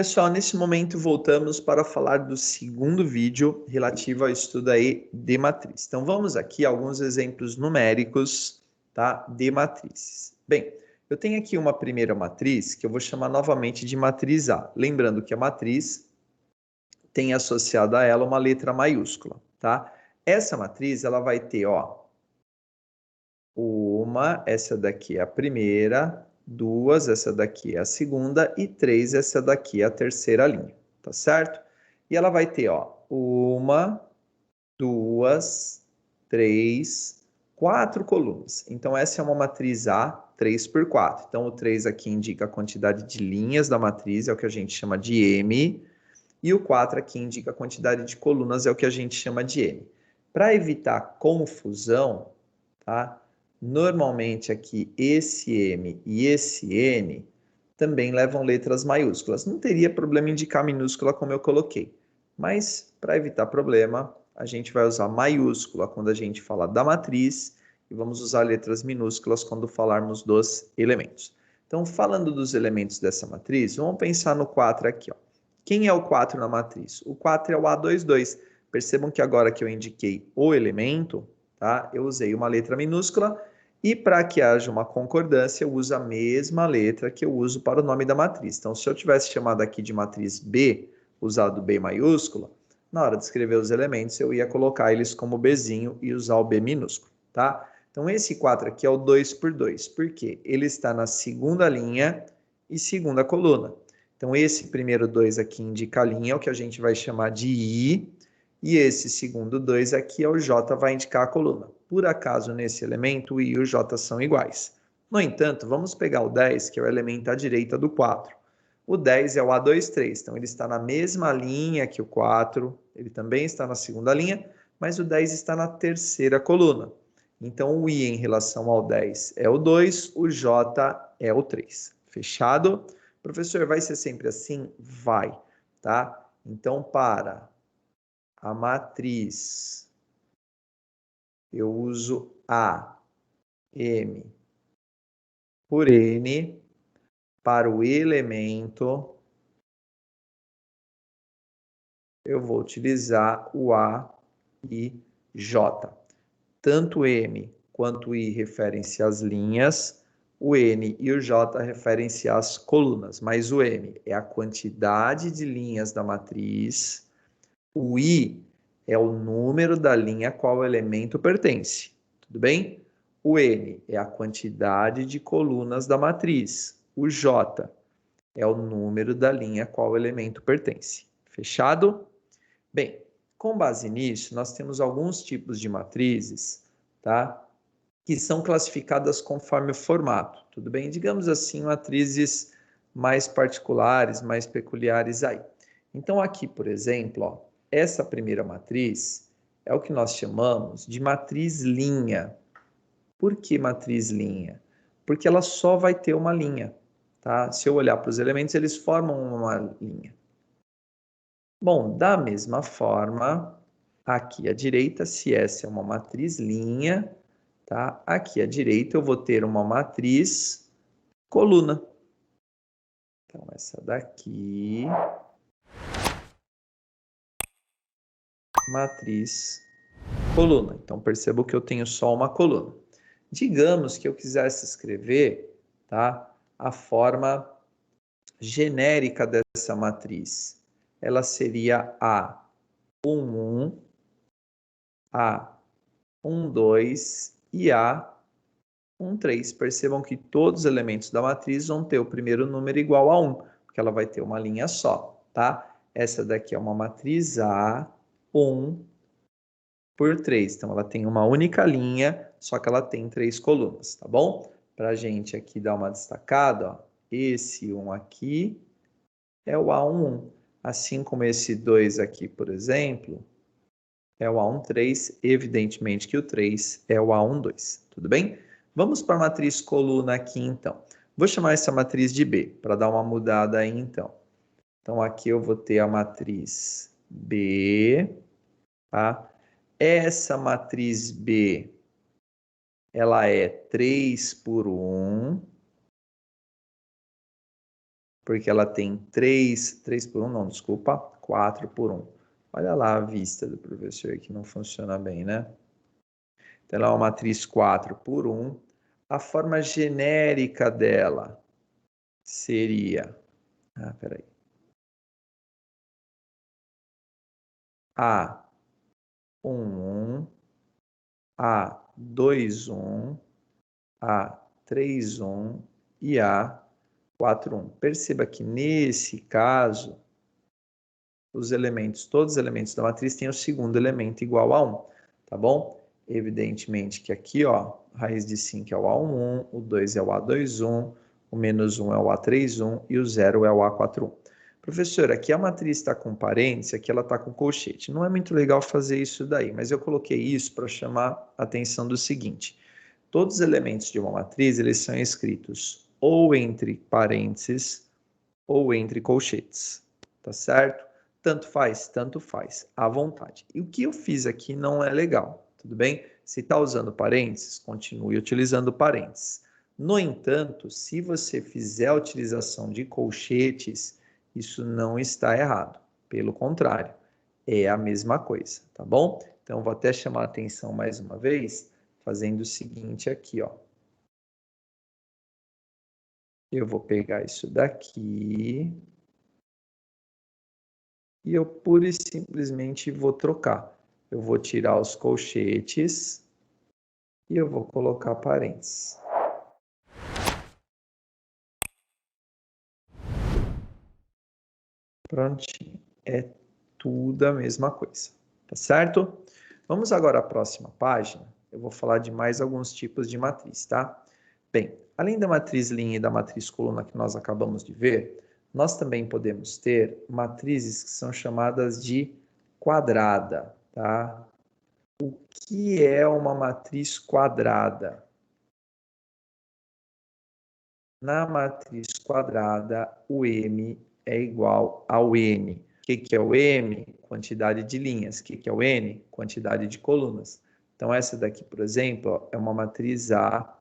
Pessoal, nesse momento voltamos para falar do segundo vídeo relativo ao estudo aí de matriz. Então vamos aqui a alguns exemplos numéricos, tá, de matrizes. Bem, eu tenho aqui uma primeira matriz que eu vou chamar novamente de matriz A. Lembrando que a matriz tem associada a ela uma letra maiúscula, tá? Essa matriz ela vai ter, ó, essa daqui é a primeira, 2, essa daqui é a segunda, e 3, essa daqui é a terceira linha, tá certo? E ela vai ter, ó, 1, 2, 3, 4 colunas. Então, essa é uma matriz A, 3 por 4. Então, o 3 aqui indica a quantidade de linhas da matriz, é o que a gente chama de M, e o 4 aqui indica a quantidade de colunas, é o que a gente chama de N. Para evitar confusão, tá? Normalmente aqui esse M e esse N também levam letras maiúsculas. Não teria problema indicar minúscula como eu coloquei. Mas, para evitar problema, a gente vai usar maiúscula quando a gente fala da matriz e vamos usar letras minúsculas quando falarmos dos elementos. Então, falando dos elementos dessa matriz, vamos pensar no 4 aqui, ó. Quem é o 4 na matriz? O 4 é o A22. Percebam que agora que eu indiquei o elemento, tá? Eu usei uma letra minúscula e para que haja uma concordância, eu uso a mesma letra que eu uso para o nome da matriz. Então, se eu tivesse chamado aqui de matriz B, usado B maiúscula, na hora de escrever os elementos, eu ia colocar eles como Bzinho e usar o B minúsculo, tá? Então, esse 4 aqui é o 2 por 2. Por quê? Ele está na segunda linha e segunda coluna. Então, esse primeiro 2 aqui indica a linha, é o que a gente vai chamar de I, e esse segundo 2 aqui é o J, vai indicar a coluna. Por acaso, nesse elemento, o I e o J são iguais. No entanto, vamos pegar o 10, que é o elemento à direita do 4. O 10 é o A23, então ele está na mesma linha que o 4, ele também está na segunda linha, mas o 10 está na terceira coluna. Então, o I em relação ao 10 é o 2, o J é o 3. Fechado? Professor, vai ser sempre assim? Vai, tá? Então, para a matriz, eu uso A, M por N. Para o elemento, eu vou utilizar o A e J. Tanto M quanto I referem-se às linhas, o N e o J referem-se às colunas, mas o M é a quantidade de linhas da matriz, o I é o número da linha a qual o elemento pertence, tudo bem? O N é a quantidade de colunas da matriz, o J é o número da linha a qual o elemento pertence. Fechado? Bem, com base nisso, nós temos alguns tipos de matrizes, tá? Que são classificadas conforme o formato, tudo bem? Digamos assim, matrizes mais particulares, mais peculiares aí. Então, aqui, por exemplo, ó, essa primeira matriz é o que nós chamamos de matriz linha. Por que matriz linha? Porque ela só vai ter uma linha, tá? Se eu olhar para os elementos, eles formam uma linha. Bom, da mesma forma, aqui à direita, se essa é uma matriz linha, tá? Aqui à direita eu vou ter uma matriz coluna. Então, essa daqui, matriz coluna. Então, percebo que eu tenho só uma coluna. Digamos que eu quisesse escrever, tá? A forma genérica dessa matriz. Ela seria A11, A12 e A13. Percebam que todos os elementos da matriz vão ter o primeiro número igual a 1, porque ela vai ter uma linha só, tá? Essa daqui é uma matriz A1 por 3. Então, ela tem uma única linha, só que ela tem 3 colunas, tá bom? Para a gente aqui dar uma destacada, ó, esse 1 aqui é o A11. Assim como esse 2 aqui, por exemplo, é o A13. Evidentemente que o 3 é o A12. Tudo bem? Vamos para a matriz coluna aqui, então. Vou chamar essa matriz de B, para dar uma mudada aí, então. Então, aqui eu vou ter a matriz B, tá? Essa matriz B, ela é 3 por 1. porque ela tem 3 por 1, não, desculpa, 4 por 1. Olha lá a vista do professor que não funciona bem, né? Então, ela é uma matriz 4 por 1. A forma genérica dela seria... peraí. A1, 1, A2, 1, A3, 1 e A4, 1. Perceba que nesse caso, todos os elementos da matriz têm o segundo elemento igual a 1, tá bom? Evidentemente que aqui, ó, raiz de 5 é o A11, o 2 é o A21, o menos 1 é o A31 e o 0 é o A41. Professor, aqui a matriz está com parênteses, aqui ela está com colchete. Não é muito legal fazer isso daí, mas eu coloquei isso para chamar a atenção do seguinte. Todos os elementos de uma matriz, eles são escritos ou entre parênteses ou entre colchetes, tá certo? Tanto faz, à vontade. E o que eu fiz aqui não é legal, tudo bem? Se está usando parênteses, continue utilizando parênteses. No entanto, se você fizer a utilização de colchetes, isso não está errado. Pelo contrário, é a mesma coisa, tá bom? Então, vou até chamar a atenção mais uma vez, fazendo o seguinte aqui, ó. Eu vou pegar isso daqui e eu pura e simplesmente vou trocar. Eu vou tirar os colchetes e eu vou colocar parênteses. Prontinho. É tudo a mesma coisa, tá certo? Vamos agora à próxima página. Eu vou falar de mais alguns tipos de matriz, tá? Bem, além da matriz linha e da matriz coluna que nós acabamos de ver, nós também podemos ter matrizes que são chamadas de quadrada, tá? O que é uma matriz quadrada? Na matriz quadrada, o M é igual ao N. O que é o M? Quantidade de linhas. O que é o N? Quantidade de colunas. Então, essa daqui, por exemplo, é uma matriz A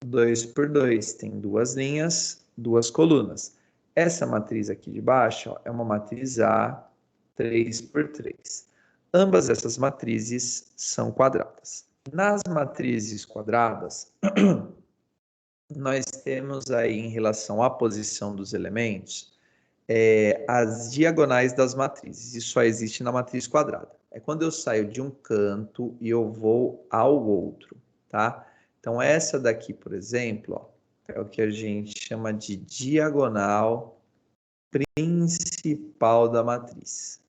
2 por 2. Tem 2 linhas, 2 colunas. Essa matriz aqui de baixo é uma matriz A 3 por 3. Ambas essas matrizes são quadradas. Nas matrizes quadradas, nós temos aí, em relação à posição dos elementos, as diagonais das matrizes. Isso só existe na matriz quadrada. É quando eu saio de um canto e eu vou ao outro, tá? Então, essa daqui, por exemplo, ó, é o que a gente chama de diagonal principal da matriz.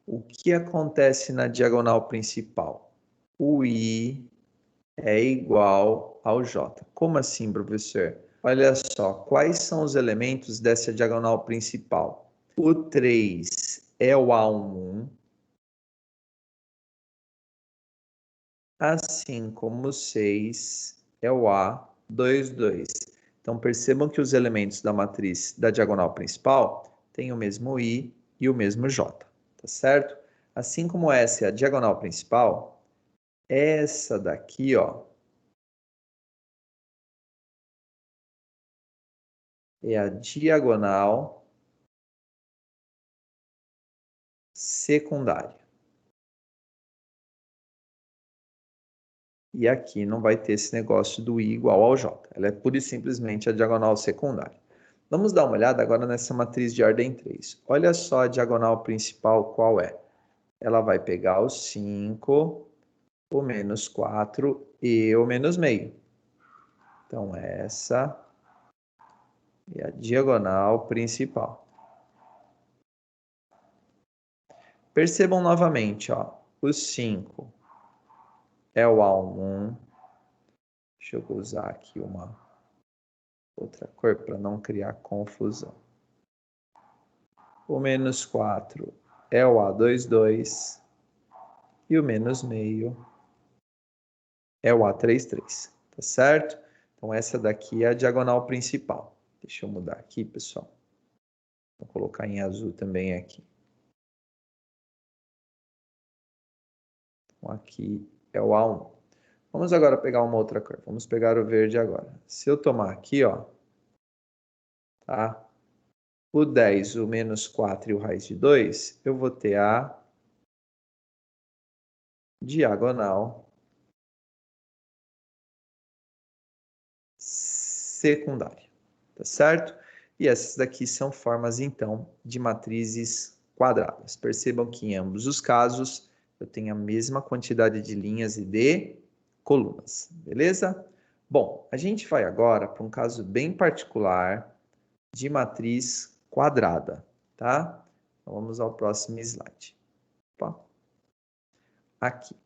O que acontece na diagonal principal? O I é igual ao J. Como assim, professor? Olha só, quais são os elementos dessa diagonal principal? O 3 é o A11, assim como o 6 é o A22. Então, percebam que os elementos da matriz da diagonal principal têm o mesmo I e o mesmo J, tá certo? Assim como essa é a diagonal principal, essa daqui, ó, é a diagonal secundária. E aqui não vai ter esse negócio do I igual ao J. Ela é pura e simplesmente a diagonal secundária. Vamos dar uma olhada agora nessa matriz de ordem 3. Olha só a diagonal principal qual é. Ela vai pegar o 5, o menos 4 e o menos meio. Então, essa é a diagonal principal. Percebam novamente, ó, o 5 é o A11. Deixa eu usar aqui uma outra cor para não criar confusão. O menos 4 é o A22 e o menos meio é o A33, tá certo? Então, essa daqui é a diagonal principal. Deixa eu mudar aqui, pessoal. Vou colocar em azul também aqui. Então, aqui é o A1. Vamos agora pegar uma outra cor. Vamos pegar o verde agora. Se eu tomar aqui, ó, tá? O 10, o menos 4 e o raiz de 2, eu vou ter a diagonal secundária, tá certo? E essas daqui são formas, então, de matrizes quadradas. Percebam que em ambos os casos eu tenho a mesma quantidade de linhas e de colunas, beleza? Bom, a gente vai agora para um caso bem particular de matriz quadrada, tá? Então, vamos ao próximo slide. Opa. Aqui.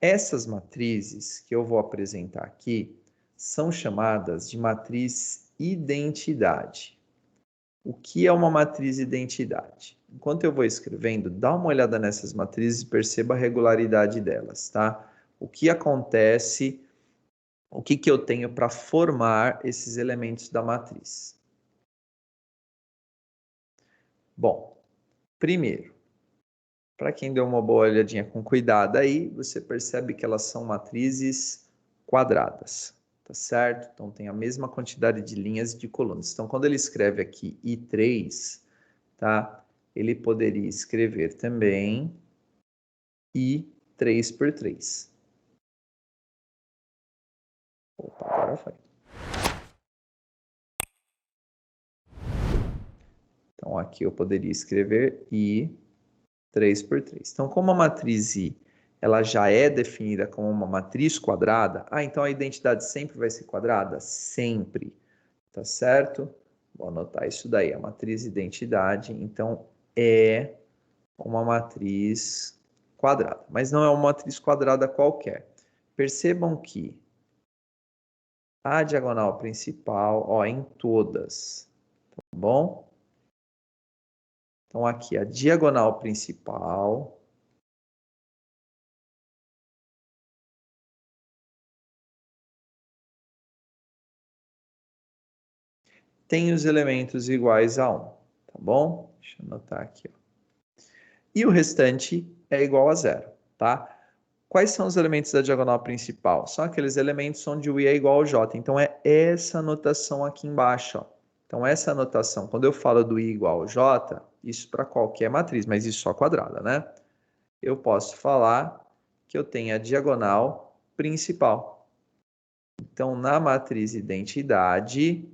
Essas matrizes que eu vou apresentar aqui são chamadas de matriz identidade. O que é uma matriz identidade? Enquanto eu vou escrevendo, dá uma olhada nessas matrizes e perceba a regularidade delas, tá? O que acontece, o que eu tenho para formar esses elementos da matriz? Bom, primeiro, para quem deu uma boa olhadinha com cuidado aí, você percebe que elas são matrizes quadradas, tá certo? Então tem a mesma quantidade de linhas e de colunas. Então quando ele escreve aqui I3, tá? Ele poderia escrever também I3 por 3. Opa, agora foi. Então aqui eu poderia escrever I3 por 3. Então como a matriz I ela já é definida como uma matriz quadrada, então a identidade sempre vai ser quadrada? Sempre, tá certo? Vou anotar isso daí, a matriz identidade, então é uma matriz quadrada, mas não é uma matriz quadrada qualquer. Percebam que a diagonal principal, em todas, tá bom? Então aqui a diagonal principal tem os elementos iguais a 1, tá bom? Deixa eu anotar aqui, ó. E o restante é igual a 0, tá? Quais são os elementos da diagonal principal? São aqueles elementos onde o i é igual ao j. Então, é essa anotação aqui embaixo, ó. Então, essa anotação, quando eu falo do i igual ao j, isso para qualquer matriz, mas isso só quadrada, né? Eu posso falar que eu tenho a diagonal principal. Então, na matriz identidade,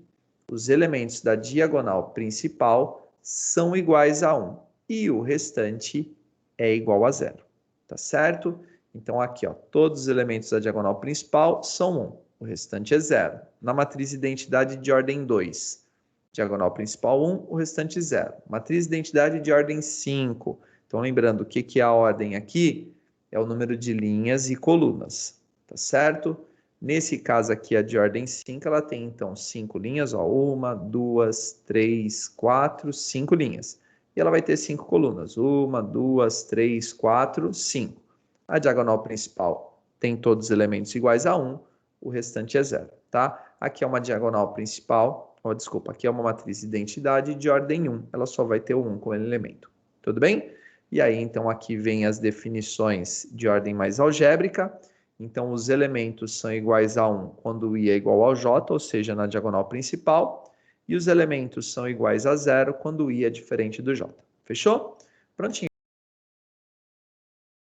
os elementos da diagonal principal são iguais a 1 e o restante é igual a 0, tá certo? Então, aqui, ó, todos os elementos da diagonal principal são 1, o restante é 0. Na matriz identidade de ordem 2, diagonal principal 1, o restante 0. Matriz identidade de ordem 5. Então, lembrando, o que é a ordem aqui? É o número de linhas e colunas, tá certo? Nesse caso aqui, a de ordem 5, ela tem, então, 5 linhas, ó, 1, 2, 3, 4, 5 linhas. E ela vai ter 5 colunas, 1, 2, 3, 4, 5. A diagonal principal tem todos os elementos iguais a 1, o restante é 0, tá? Aqui é uma diagonal principal, desculpa, aqui é uma matriz de identidade de ordem 1, ela só vai ter o 1 como elemento, tudo bem? E aí, então, aqui vem as definições de ordem mais algébrica. Então, os elementos são iguais a 1 quando o i é igual ao j, ou seja, na diagonal principal, e os elementos são iguais a 0 quando o i é diferente do j. Fechou? Prontinho.